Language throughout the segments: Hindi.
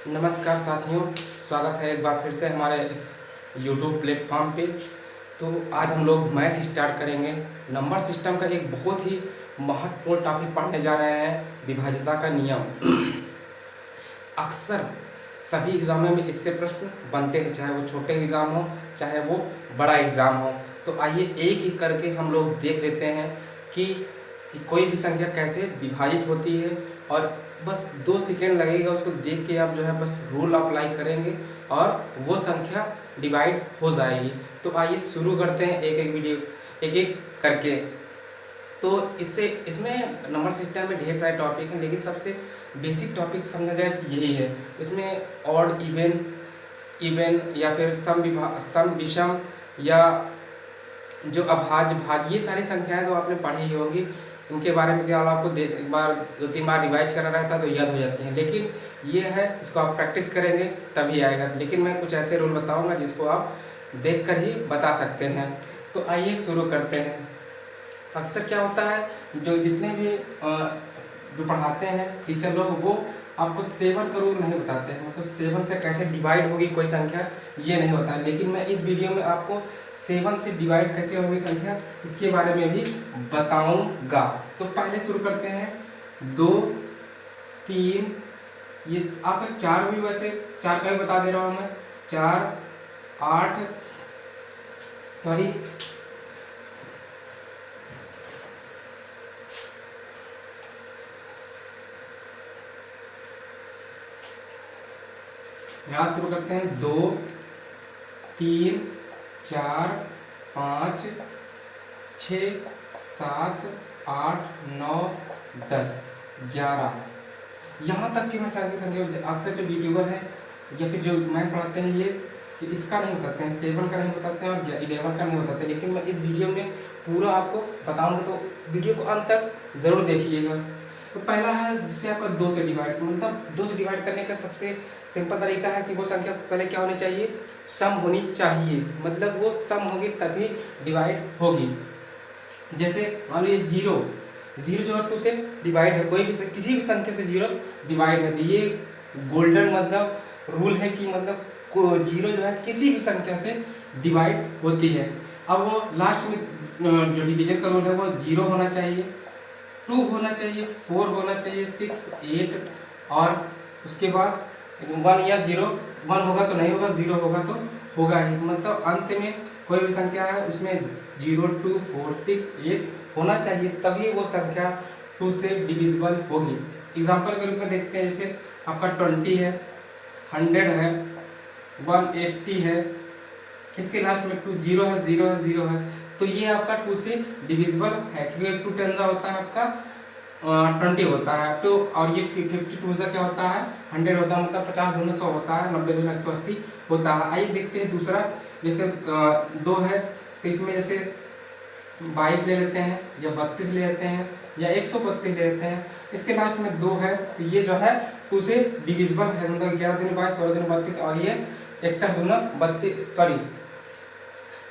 नमस्कार साथियों, स्वागत है एक बार फिर से हमारे इस YouTube प्लेटफॉर्म पे। तो आज हम लोग मैथ स्टार्ट करेंगे। नंबर सिस्टम का एक बहुत ही महत्वपूर्ण टॉपिक पढ़ने जा रहे हैं, विभाज्यता का नियम। अक्सर सभी एग्जामों में इससे प्रश्न बनते हैं, चाहे वो छोटे एग्ज़ाम हो चाहे वो बड़ा एग्ज़ाम हो। तो आइए एक एक करके हम लोग देख लेते हैं कि कोई भी संख्या कैसे विभाजित होती है, और बस 2 सेकेंड लगेगा उसको देख के आप जो है बस रूल अप्लाई करेंगे और वो संख्या डिवाइड हो जाएगी। तो आइए शुरू करते हैं एक एक करके। तो इसमें नंबर सिस्टम में ढेर सारे टॉपिक हैं, लेकिन सबसे बेसिक टॉपिक समझा जाए तो यही है। इसमें ऑड इवन इवन या फिर सम विषम या जो अभाज्य भाज्य, ये सारी संख्याएं तो आपने पढ़ी ही होंगी। इनके बारे में केवल आपको एक बार 2-3 बार रिवाइज करना रहता है तो याद हो जाती हैं, लेकिन ये है इसको आप प्रैक्टिस करेंगे तभी आएगा। लेकिन मैं कुछ ऐसे रूल बताऊंगा जिसको आप देख कर ही बता सकते हैं। तो आइए शुरू करते हैं। अक्सर क्या होता है, जो जितने भी जो पढ़ाते हैं टीचर लोग, वो आपको 7 का रूल नहीं बताते हैं, मतलब 7 से कैसे डिवाइड होगी कोई संख्या ये नहीं होता है। लेकिन मैं इस वीडियो में आपको 7 से डिवाइड कैसे होगी संख्या इसके बारे में भी बताऊंगा। तो पहले शुरू करते हैं। 2, 3, ये आपका 4 भी, वैसे 4 का भी बता दे रहा हूँ मैं। 4, 8, सॉरी यहाँ शुरू करते हैं। 2, 3, 4, 5, 6, 7, 8, 9, 10, 11, यहाँ तक की मैं संख्या अक्सर जो यूट्यूबर है या फिर जो मैथ पढ़ाते हैं ये इसका नहीं बताते हैं, 7 का नहीं बताते हैं और 11 का नहीं बताते। लेकिन मैं इस वीडियो में पूरा आपको बताऊंगा, तो वीडियो को अंत तक ज़रूर देखिएगा। तो पहला है जिससे आपका 2 से डिवाइड, मतलब 2 से डिवाइड करने का सबसे सिंपल तरीका है कि वो संख्या पहले क्या होनी चाहिए, सम होनी चाहिए। मतलब वो सम होगी तभी डिवाइड होगी। जैसे मान लीजिए 0 जो है 2 से डिवाइड है, कोई भी किसी भी संख्या से 0 डिवाइड है। तो ये गोल्डन मतलब रूल है कि मतलब 0 जो है किसी भी संख्या से डिवाइड होती है। अब वो लास्ट में जो डिवीजन का रूल है वो 0 होना चाहिए, 2 होना चाहिए, 4 होना चाहिए, 6, 8 और उसके बाद 1 या 0। 1 होगा तो नहीं होगा, 0 होगा तो होगा ही। मतलब अंत में कोई भी संख्या है उसमें 0, 2, 4, 6, 8 होना चाहिए, तभी वो संख्या 2 से डिविजिबल होगी। एग्जाम्पल के रूप में देखते हैं, जैसे आपका 20 है, 100 है, 180 है, इसके लास्ट में 2 0 है, 0 है, 0 है, तो ये आपका 2 से डिविजिबल है, क्योंकि 2 10 होता है आपका 20 होता है। तो और ये 52 से क्या होता है 100 होता है, मतलब 50 दूनी 100 होता है, 90 दूनी 180 होता है। आइए देखते हैं दूसरा। जैसे 2 है तो इसमें जैसे 22 ले लेते हैं या 32 ले लेते हैं या 132 ले लेते हैं। इसके लास्ट में 2 है तो ये जो है 2 से डिविजिबल है, मतलब 11 दूनी 22, 16 दूनी 32 और ये 61 दूना 32, सॉरी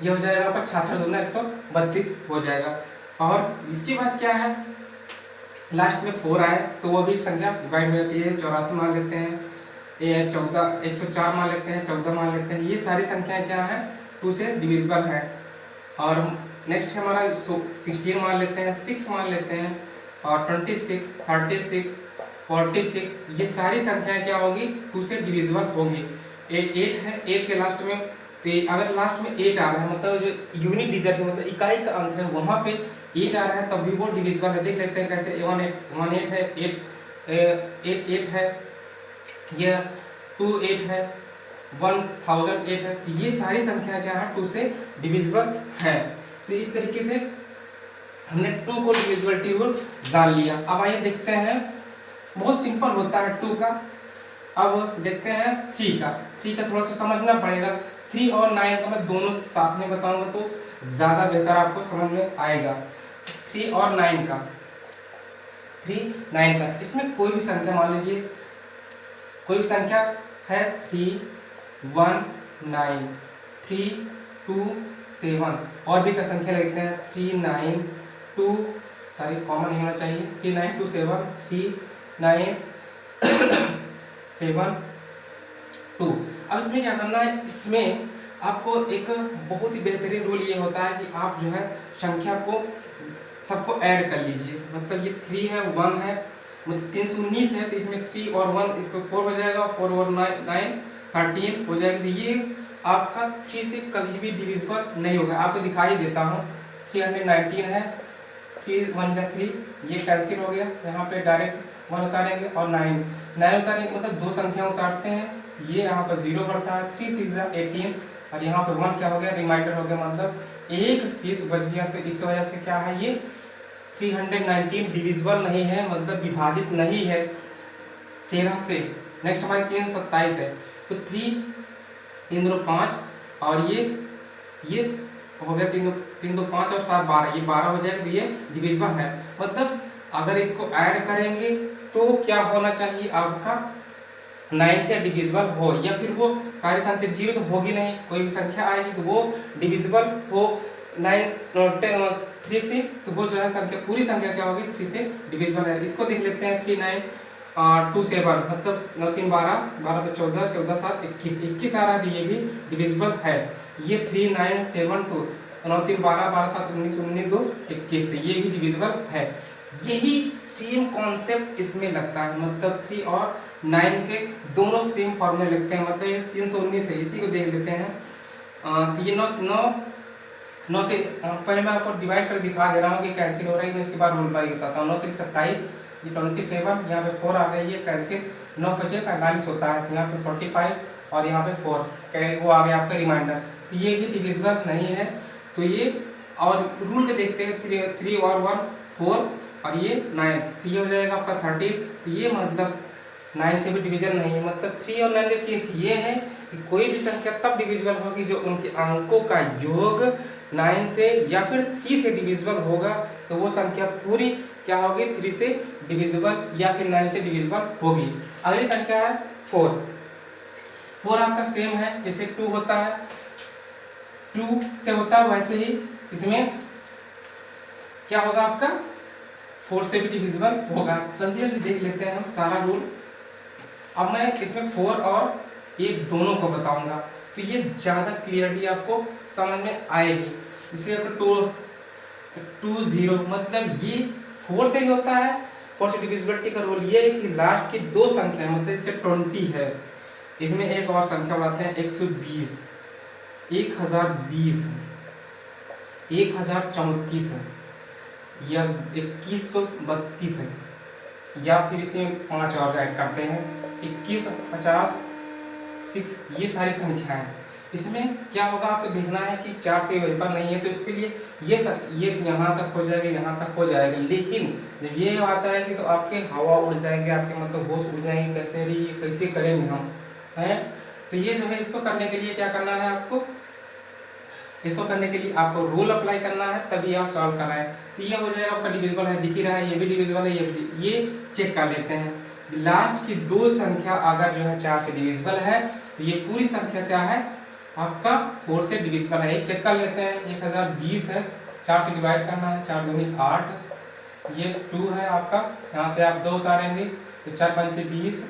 ये हो जाएगा आपका 66 दूना 132 हो जाएगा। और इसके बाद क्या है, लास्ट में 4 आए तो वो भी संख्या डिवाइड हो जाती है। 84 मान लेते हैं, 14, 104 मान लेते हैं, 14 मान लेते हैं। ये सारी संख्याएं क्या है 2 से डिविजिबल है। और नेक्स्ट है हमारा 16 मान लेते हैं, 6 मान लेते हैं और 26, 36, 46, ये सारी संख्याएं क्या होगी 2 से डिविजिबल होंगी। 8 है, 8 के लास्ट में, तो अगर लास्ट में 8 आ रहा है मतलब जो यूनिट डिजिट है, मतलब इकाई का अंक है, वहाँ पे 8 आ रहा है तब भी वो डिविजिबल है। देख लेते हैं कैसे। 18 है, 8 है, यह 28 है, 1008 है, तो ये सारी संख्या क्या है 2 से डिविजिबल है। तो इस तरीके से हमने 2 को डिविजिबिलिटी रूल जान लिया। अब आइए देखते हैं, बहुत सिंपल होता है 2 का। अब देखते हैं 3 का। 3 का थोड़ा सा समझना पड़ेगा। 3 और 9 का मैं दोनों साथ में बताऊंगा तो ज़्यादा बेहतर आपको समझ में आएगा। 3 और 9 का, 3, 9 का, इसमें कोई भी संख्या मान लीजिए, कोई भी संख्या है 3, 1, 9, 3, 2, 7, और भी का संख्या लिखते हैं 3, 9, 2, सॉरी कॉमन नहीं होना चाहिए, 3, 9, 2, 7, 3, 9, 7, 2। अब इसमें क्या करना है, इसमें आपको एक बहुत ही बेहतरीन रूल ये होता है कि आप जो है संख्या को सबको ऐड कर लीजिए। मतलब ये 3 है 1 है, मतलब 319 है, तो इसमें 3 और 1 इसको 4 हो जाएगा, 4 और 9 13 हो जाएगा। तो ये आपका 3 से कभी भी डिविजिबल नहीं होगा। आपको दिखाई देता हूँ, 319 है, 3 1 जा 3, ये कैंसिल हो गया। यहाँ पे डायरेक्ट 1 उतारेंगे और 9 उतारेंगे, मतलब दो संख्या उतारते हैं, ये यहाँ पर 0 पड़ता है। 3 6 जा 18 और यहाँ पर 1 क्या हो गया, रिमाइंडर हो गया, मतलब एक शेष बच गया। तो इस वजह से क्या है, ये 319 डिविजिबल नहीं है, मतलब विभाजित नहीं है 13 से। नेक्स्ट हमारे 327 है, तो 3 3 2 5 और ये हो गया 3 2 5 और 7 12, ये 12 हो जाएगा, तो ये डिविजिबल है। मतलब अगर इसको ऐड करेंगे तो क्या होना चाहिए आपका, 9 से डिविजिबल हो, या फिर वो सारी संख्या 0 तो होगी नहीं, कोई भी संख्या आएगी तो वो डिविजिबल हो 3 से, तो वो जो है संख्या, पूरी संख्या क्या होगी, 3 से डिविजिबल है। इसको देख लेते हैं, 3 9 2 7, मतलब 9 3 12 12 तो 14 14 7 21 21 आ रहा है, ये भी डिविजिबल है। ये 3 9 7 2 9 3 12 12 7 19 19 2 21, तो ये भी डिविजिबल है। यही सेम कॉन्सेप्ट इसमें लगता है, मतलब 3 और 9 के दोनों सेम फॉर्मूले लगते हैं, मतलब ये 319 है। इसी को देख लेते हैं, तो ये 9 से पहले मैं आपको डिवाइड कर दिखा दे रहा हूँ कि कैंसिल हो रहा है, मैं इसके बाद रूल बाई बताता हूँ। 9 3 27, ये 27, यहाँ पे 4 आ गया, ये कैंसिल, 9 5 45 होता है, यहाँ पे 45 और यहाँ पे 4 कैरी, वो आ गया आपका रिमाइंडर, तो ये भी डिविजिबल नहीं है। तो ये और रूल के देखते हैं, 3 और 1 4 और ये 9, तो ये हो जाएगा आपका 13, तो ये मतलब 9 से भी डिवीजन नहीं है। मतलब 3 और 9 का केस ये है कि कोई भी संख्या तब डिविजिबल होगी जो उनके अंकों का योग 9 से या फिर 3 से डिविजिबल होगा, तो वो संख्या पूरी क्या होगी, 3 से डिविजिबल या फिर 9 से डिविजिबल होगी। अगली संख्या है 4। 4 आपका सेम है, जैसे 2 होता है, 2 से होता है वैसे ही इसमें क्या होगा आपका, 4 से भी डिविजिबल होगा। जल्दी जल्दी देख लेते हैं हम सारा रूल। अब मैं इसमें 4 और 8 दोनों को बताऊंगा, तो ये ज़्यादा क्लियरिटी आपको समझ में आएगी। जैसे आपको 2 0, मतलब ये 4 से ही होता है। 4 से डिविजिबिलिटी का रूल ये है कि लास्ट की दो संख्या, मतलब जैसे 20 है, इसमें एक और संख्या बढ़ाते हैं, 120 1020 1034 या 2132 है, या फिर इसमें 5 और ऐड करते हैं, 21 50 6, ये सारी संख्याएं। इसमें क्या होगा, आपको देखना है कि 4 से विभाज्य नहीं है, तो इसके लिए ये यहाँ तक हो जाएगा, यहाँ तक हो जाएगा। लेकिन जब ये आता है कि तो आपके हवा उड़ जाएंगे, आपके मतलब होश उड़ जाएंगे, कैसे रही कैसे करेंगे हम हैं। तो ये जो है, इसको करने के लिए क्या करना है आपको, इसको करने के लिए आपको रूल अप्लाई करना है, तभी आप सॉल्व कर रहे हैं। तो ये हो जाएगा आपका डिविजिबल है, दिख ही रहा है, ये भी डिविजिबल है, ये चेक कर लेते हैं। लास्ट की दो संख्या अगर जो है 4 से डिविजिबल है, तो ये पूरी संख्या क्या है आपका 4 से डिविजिबल है। चेक कर लेते हैं, 1020 है, 4 से डिवाइड करना है, 4 दूनी 8, ये 2 है आपका, यहाँ से आप 2 उतारेंगे तो 4 5 20,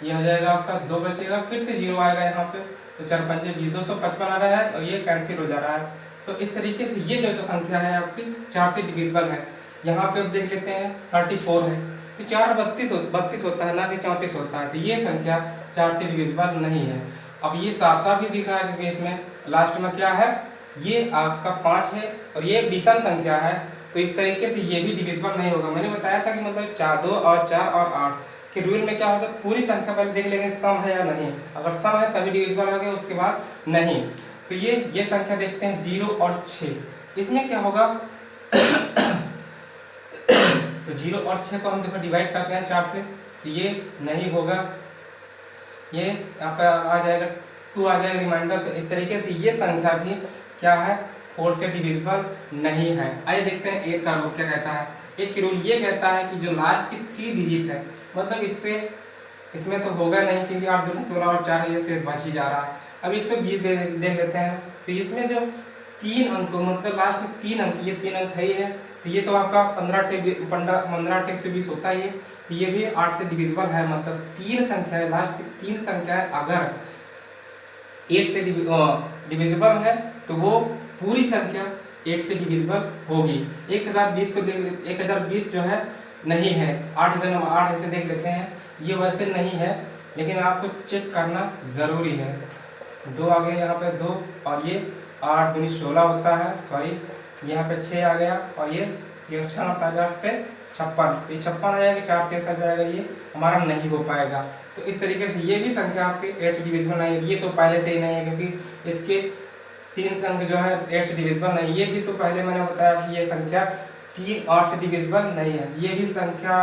ये हो जाएगा आपका 2 बचेगा, फिर से 0 आएगा यहाँ पे, तो 4 5 20 255 आ रहा है और ये कैंसिल हो जा रहा है। तो इस तरीके से ये जो संख्या है आपकी 4 से डिविजिबल है। यहाँ पे अब देख लेते हैं 34 है, तो 4 32 होता है, ना कि 34 होता है, तो ये संख्या 4 से डिविजिबल नहीं है। अब ये साफ साफ ही दिख रहा है कि इसमें लास्ट में क्या है, ये आपका 5 है और ये विषम संख्या है, तो इस तरीके से ये भी डिविजिबल नहीं होगा। मैंने बताया था कि मतलब 4 2 और 4 और 8 के रूल में क्या होगा, पूरी संख्या पहले देख लेंगे सम है या नहीं, अगर सम है तभी डिविजिबल होगा, उसके बाद नहीं। तो ये संख्या देखते हैं 0 और 6, इसमें क्या होगा तो 0 और 6 को हम देखो डिवाइड करते हैं 4 से, तो ये नहीं होगा, ये यहाँ पर आ जाएगा 2 आ जाएगा रिमाइंडर। तो इस तरीके से ये संख्या भी क्या है, 4 से डिविजिबल नहीं है। आइए देखते हैं 8 का रूल क्या कहता है। 8 की रूल ये कहता है कि जो लास्ट की 3 डिजिट है, मतलब इसमें तो होगा नहीं, क्योंकि 8 2 16 और 4 ये शेष बच ही जा रहा है। अब 120 देख लेते हैं, तो इसमें जो 3 अंक, मतलब लास्ट में 3 अंक, ये 3 अंक है ही है, तो ये तो आपका 15 से 20 होता ही है, तो ये भी 8 से डिविजिबल है। मतलब 3 संख्याएं, लास्ट की 3 संख्याएं अगर 8 से डिविजिबल है तो वो पूरी संख्या 8 से डिविजिबल होगी। 1020 को देख, 1020 जो है नहीं है, 8 का नंबर 8 ऐसे देख लेते हैं, ये वैसे नहीं है, लेकिन आपको चेक करना ज़रूरी है। 2 आ गया यहाँ पे 2, और ये 8 दूनी 16 होता है, सॉरी यहाँ पे 6 आ गया, और ये 6 होता है 8 पे 56, ये 56 आ जाएगा, 4 से आ जाएगा, ये हमारा नहीं हो पाएगा। तो इस तरीके से ये भी संख्या आपके 8 से डिविजिबल नहीं है, ये तो पहले से ही नहीं है, क्योंकि इसके 3 अंक जो है 8 से डिविजिबल नहीं, ये भी तो पहले मैंने बताया कि ये संख्या 3 8 से डिविजिबल नहीं है। ये भी संख्या,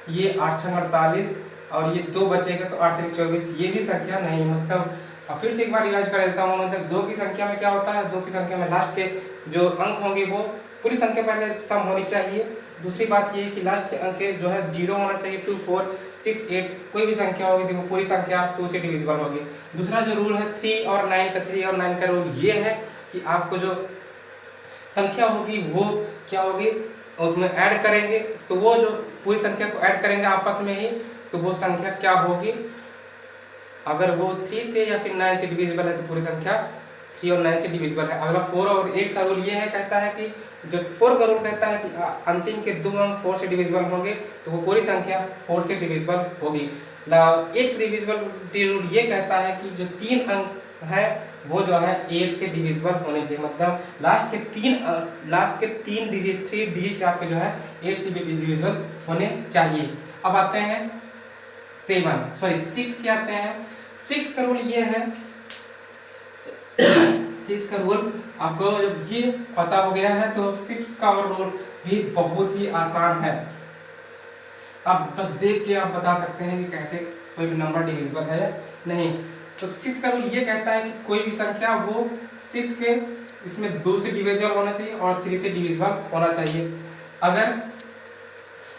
ये 8 6 48, और ये 2 बचेगा तो 8 3 24, ये भी संख्या नहीं, मतलब फिर से एक बार रिवाइज कर देता हूँ। मतलब 2 की संख्या में क्या होता है, 2 की संख्या में लास्ट के जो अंक होंगे वो पूरी संख्या पहले सम होनी चाहिए। दूसरी बात ये है कि लास्ट के अंक जो है 0 होना चाहिए, 2 4 6 8 कोई भी संख्या होगी तो वो पूरी संख्या 2 से डिविजिबल होगी। दूसरा जो रूल है 3 और 9 का रूल ये है कि आपको जो संख्या होगी वो क्या होगी, उसमें ऐड करेंगे, तो वो जो पूरी संख्या को ऐड करेंगे आपस में ही, तो वो संख्या क्या होगी, अगर वो 3 से या फिर 9 से डिविजिबल है तो पूरी संख्या 3 और 9 से डिविजिबल है। अगला 4 और 8 का रूल ये है, कहता है कि जो 4 का रूल कहता है कि अंतिम के 2 अंक 4 से डिविजिबल होंगे तो वो पूरी संख्या 4 से डिविजिबल होगी। 8 डिविजिबल रूल ये कहता है कि जो 3 अंक है वो जो है 8 से डिविजिबल होने चाहिए, मतलब लास्ट के 3 डिजिट 3 डिजिट आपके जो है 8 से डिविजिबल होने चाहिए। अब आते हैं 6 के आते हैं। 6 का रूल ये है, 6 का रूल आपको जब ये पता हो गया है तो 6 का रूल भी बहुत ही आसान है। आप बस देख के आप बता सकते हैं कि कैसे कोई भी नंबर डिविजिबल है या नहीं। तो 6 का रूल ये कहता है कि कोई भी संख्या वो 6 के इसमें 2 से डिविजिबल होना चाहिए और 3 से डिविजिबल होना चाहिए। अगर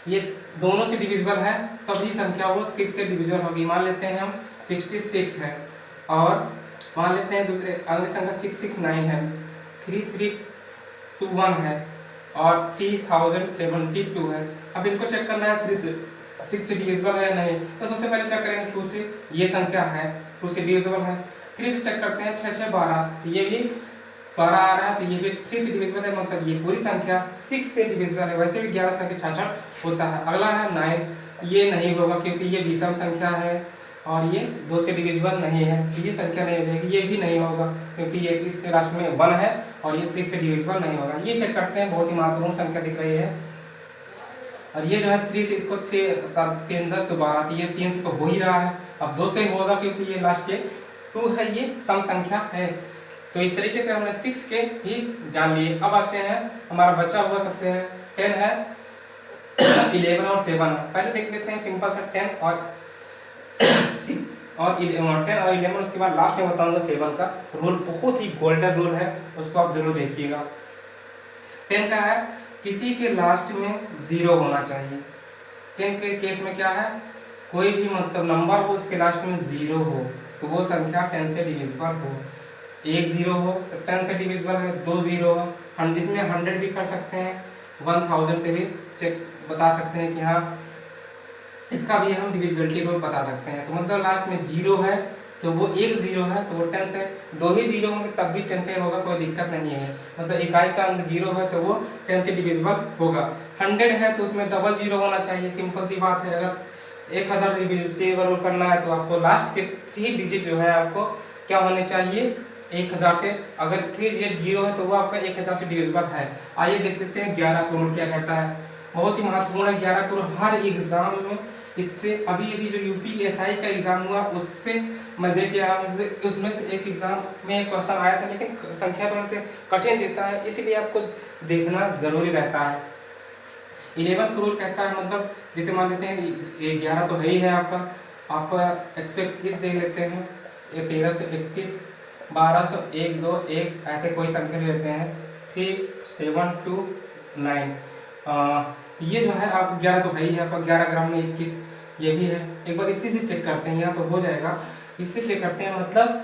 ये दोनों से डिविजिबल है तभी संख्या वो 6 से डिविजिबल होगी। मान लेते हैं हम 66 है, और मान लेते हैं दूसरे अगली संख्या 669 है, 3321 है, और 3072 है। अब इनको चेक करना है 3 से 6 से डिविजिबल है या नहीं, तो सबसे पहले चेक करेंगे 2 से, ये संख्या है 2 से डिविजिबल है। 3 से चेक करते हैं 6 6 12, तो ये भी 12 आ रहा है, तो ये भी 3 से डिविजिबल है, मतलब ये पूरी संख्या 6 से डिविजिबल है। वैसे भी 11 संख्या 66 होता है। अगला है 9, ये नहीं होगा क्योंकि ये विषम संख्या है और ये 2 से डिविजिबल नहीं है, तो ये संख्या नहीं रहेगी। ये भी नहीं होगा क्योंकि ये इसके लास्ट में 1 है और ये 6 से डिविजिबल नहीं होगा। ये चेक करते हैं, बहुत ही महत्वपूर्ण संख्या दिख रही है। और ये जो है 3 से इसको 3 7 3 10 तो 12, तो ये 3 से तो हो ही रहा है, अब 2 से होगा क्योंकि ये लास्ट के 2 है, ये सम संख्या है। तो इस तरीके से हमने 6 के भी जान लिए। अब आते हैं हमारा बचा हुआ सबसे 10 है, 11 और 7 है। पहले देख लेते हैं सिंपल सा 10 और 10 और 11, उसके बाद लास्ट में बताऊंगा 7 का रूल, बहुत ही गोल्डन रूल है, उसको आप जरूर देखिएगा। 10 का है किसी के लास्ट में 0 होना चाहिए। 10 के केस में क्या है, कोई भी मतलब नंबर हो उसके लास्ट में 0 हो तो वो संख्या 10 से डिविजिबल हो। 1 0 हो तो 10 से डिविजिबल है, 2 0 हो, इसमें 100 भी कर सकते हैं, 1000 से भी चेक बता सकते हैं कि हाँ इसका भी हम डिविजिबिलिटी को बता सकते हैं। तो मतलब लास्ट में 0 है तो वो 1 0 है तो वो 10 से, 2 ही 0 होंगे तब भी 10 से होगा, कोई दिक्कत नहीं है। मतलब इकाई का अंक 0 है तो वो 10 से डिविजिबल होगा। 100 है तो उसमें डबल 0 होना चाहिए, सिंपल सी बात है। अगर 1000 से डिविजिबल करना है तो आपको लास्ट के 3 डिजिट जो है आपको क्या होने चाहिए, 1000 से, अगर 3 डिजिट 0 है तो वो आपका 1000 से डिविजिबल है। आइए देख लेते हैं 11 का रूल क्या कहता है। बहुत ही महत्वपूर्ण है 11 का रूल, हर एग्जाम में इससे अभी जो यूपी एसआई का एग्जाम हुआ उससे मैं देख लिया, उसमें से एक एग्जाम में क्वेश्चन आया था, लेकिन संख्या थोड़ा से कठिन देता है, इसलिए आपको देखना जरूरी रहता है। 11 का रूल कहता है, मतलब जैसे मान लेते हैं 11 तो है ही है आपका, आप 121 देख लेते हैं, 1331, 1201 2 1 ऐसे कोई संख्या ले लेते हैं, 3 7 2 9। ये जो है आप 11 तो है ही है आपका, 11 ग्राम में 21 ये भी है। एक बार इसी से चेक करते हैं, यहाँ तो हो जाएगा, इससे चेक करते हैं। मतलब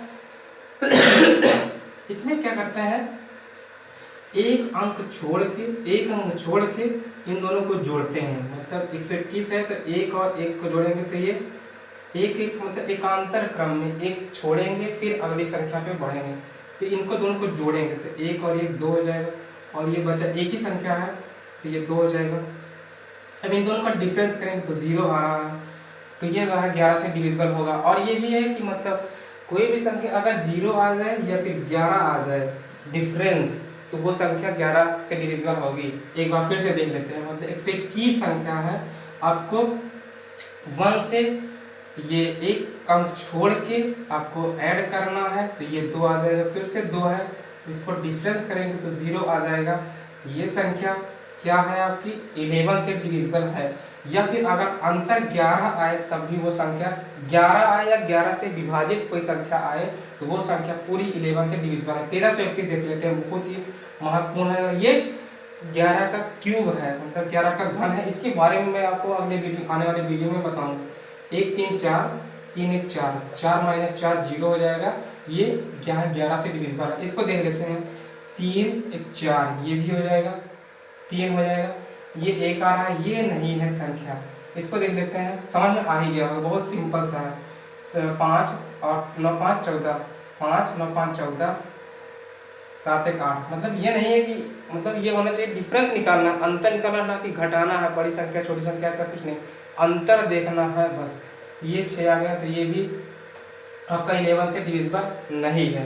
इसमें क्या करते हैं, एक अंक छोड़ के इन दोनों को जोड़ते हैं। मतलब 121 है तो एक और एक को जोड़ेंगे तो ये एक मतलब एकांतर क्रम में एक छोड़ेंगे फिर अगली संख्या पे बढ़ेंगे, तो इनको दोनों को जोड़ेंगे तो एक और एक 2 हो जाएगा और ये बचा एक ही संख्या है तो ये 2 हो जाएगा। अब इन दोनों का डिफरेंस करेंगे तो 0 आ रहा है, तो ये जो है 11 से डिविजिबल होगा। और ये भी है कि मतलब कोई भी संख्या अगर 0 आ जाए या फिर 11 आ जाए डिफरेंस, तो वो संख्या 11 से डिविजिबल होगी। एक बार फिर से देख लेते हैं। मतलब 121 संख्या है, आपको 1 से ये एक अंक छोड़ के आपको ऐड करना है तो ये 2 आ जाएगा, फिर से 2 है, इसको डिफरेंस करेंगे तो 0 आ जाएगा। ये संख्या क्या है आपकी 11 से डिविजिबल है। या फिर अगर अंतर 11 आए तब भी वो संख्या 11 आए या 11 से विभाजित कोई संख्या आए तो वो संख्या पूरी 11 से डिविजिबल है। 1321 देख लेते हैं, बहुत ही महत्वपूर्ण है। ये 11 का क्यूब है, मतलब 11 का घन है। इसके बारे में मैं आपको अगले वीडियो आने वाले वीडियो में बताऊंगा। 1 3 4 3 1 4 4 माइनस 4 0 हो जाएगा। ये 11 से डिविजिबल है। इसको देख लेते हैं। 3 1 4 ये भी हो जाएगा, 3 हो जाएगा। ये 1 आ रहा है, ये नहीं है संख्या। इसको देख लेते हैं, समझ में आ ही गया होगा, बहुत सिंपल सा है। 5 और 9 5 14, 5 9 5 14 7 1 8। मतलब ये नहीं है कि मतलब ये होना चाहिए, डिफरेंस निकालना, अंतर निकालना, ना कि घटाना है बड़ी संख्या छोटी संख्या, ऐसा कुछ नहीं, अंतर देखना है बस। ये 6 आ गया तो ये भी आपका 11 से डिविजिबल नहीं है।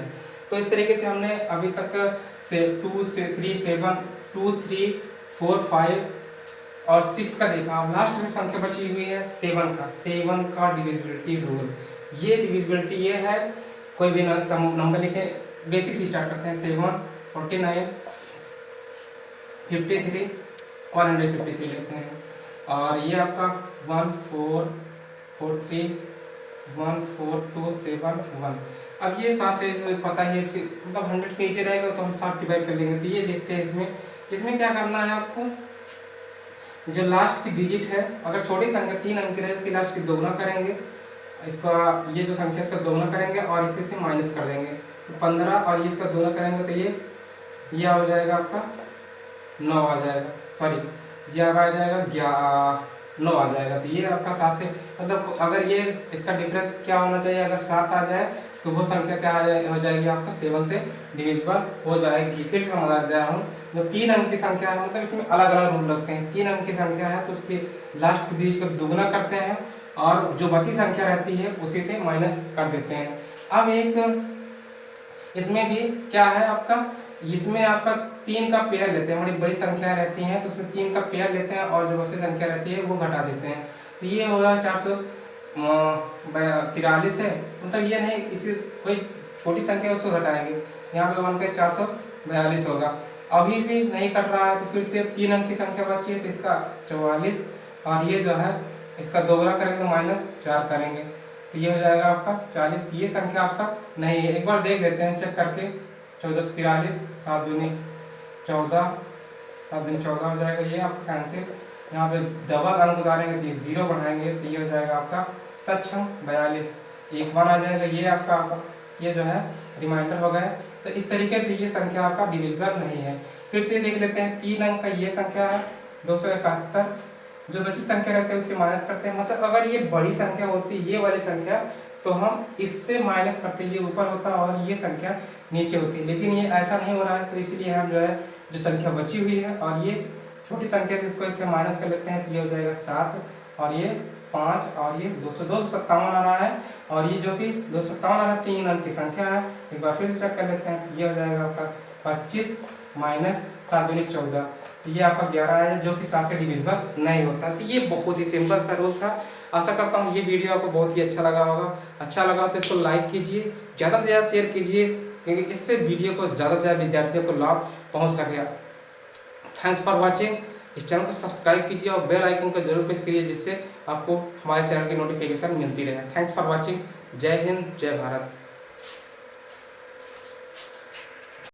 तो इस तरीके से हमने अभी तक से 2 से 3 7 2 3 4 5 और 6 का देखा। अब लास्ट में संख्या बची हुई है 7 का डिविजिबिलिटी रूल। ये डिविजिबिलिटी ये है, कोई भी नंबर लिखे, बेसिक से स्टार्ट करते हैं। 7 49 53 153 लेते हैं। और ये आपका 1 4 4 3 1 4 2 7 1। अब ये 7 से पता ही है, मतलब 100 के नीचे रहेगा तो हम 7 डिवाइड कर लेंगे। तो ये देखते हैं इसमें क्या करना है आपको, जो लास्ट की डिजिट है, अगर छोटी संख्या 3 अंक की रहे उसकी लास्ट की दोगुना करेंगे, इसका ये जो संख्या इसका दोगुना करेंगे और इसी से माइनस कर देंगे। तो 15 और ये इसका दोगुना करेंगे तो ये हो जाएगा आपका 9 आ जाएगा, सॉरी ये आ जाएगा 9 आ जाएगा। तो ये आपका 7 से, मतलब अगर ये इसका डिफरेंस क्या होना चाहिए, अगर 7 आ जाए तो वो संख्या क्या हो जाएगी आपका 7 से डिविजिबल हो जाएगी। फिर से समझा दे रहा हूँ, जो 3 अंक की संख्या है, मतलब इसमें अलग अलग रूल लगते हैं। 3 अंक की संख्या है तो उसकी लास्ट की डिजिट को दुगुना करते हैं और जो बची संख्या रहती है उसी से माइनस कर देते हैं। अब एक इसमें भी क्या है आपका, इसमें आपका 3 का पेयर लेते हैं, बड़ी बड़ी संख्या रहती हैं तो उसमें 3 का पेयर लेते हैं और जो बची संख्या रहती है वो घटा देते हैं। तो ये होगा 443 है, मतलब ये नहीं इसी कोई छोटी संख्या उसको घटाएंगे, यहाँ पे 1 के 442 होगा। अभी भी नहीं कट रहा है तो फिर से 3 अंक की संख्या बची है तो इसका 44 और ये जो है इसका दोगुना करेंगे तो -4 करेंगे तो ये हो जाएगा आपका 40। ये संख्या आपका नहीं है, एक बार देख लेते हैं चेक करके। 14 43 7 दूनी 14 7 दूनी 14 हो जाएगा, ये आपका कैंसिल। यहाँ पे डबल अंक उतारेंगे तो 0 बढ़ाएंगे तो ये हो जाएगा आपका 42। एक बार आ जाएगा, ये आपका ये जो है रिमाइंडर हो गया। तो इस तरीके से ये संख्या आपका डिविजिबल नहीं है। फिर से देख लेते हैं, 3 अंक का ये संख्या है 271, जो बची संख्या रहती है उससे माइनस करते हैं। मतलब अगर ये बड़ी संख्या होती ये वाली संख्या तो हम इससे माइनस करते, ये ऊपर होता और ये संख्या नीचे होती, लेकिन ये ऐसा नहीं हो रहा है तो इसलिए हम जो है जो संख्या बची हुई है और ये छोटी संख्या है इसको इससे माइनस कर लेते हैं तो ये हो जाएगा 7 और ये 5 और ये 257 आ रहा है। और ये जो कि 257 आ रहा है 3 अंक की संख्या है। एक बार फिर से चेक कर लेते हैं, ये हो जाएगा आपका 25 माइनस 7 दूनी 14, तो ये आपका 11 है जो कि 7 से डिविजिबल नहीं होता। तो ये बहुत ही सिंपल सा रूल था। आशा करता हूँ ये वीडियो आपको बहुत ही अच्छा लगा होगा। अच्छा लगा तो इसको लाइक कीजिए, ज़्यादा से ज़्यादा शेयर कीजिए क्योंकि इससे वीडियो को ज़्यादा से ज़्यादा विद्यार्थियों को लाभ पहुँच सकेगा। Thanks for watching. इस चैनल को सब्सक्राइब कीजिए और बेल आइकन को जरूर प्रेस करिए जिससे आपको हमारे चैनल की नोटिफिकेशन मिलती रहे। Thanks for watching. जय हिंद, जय भारत।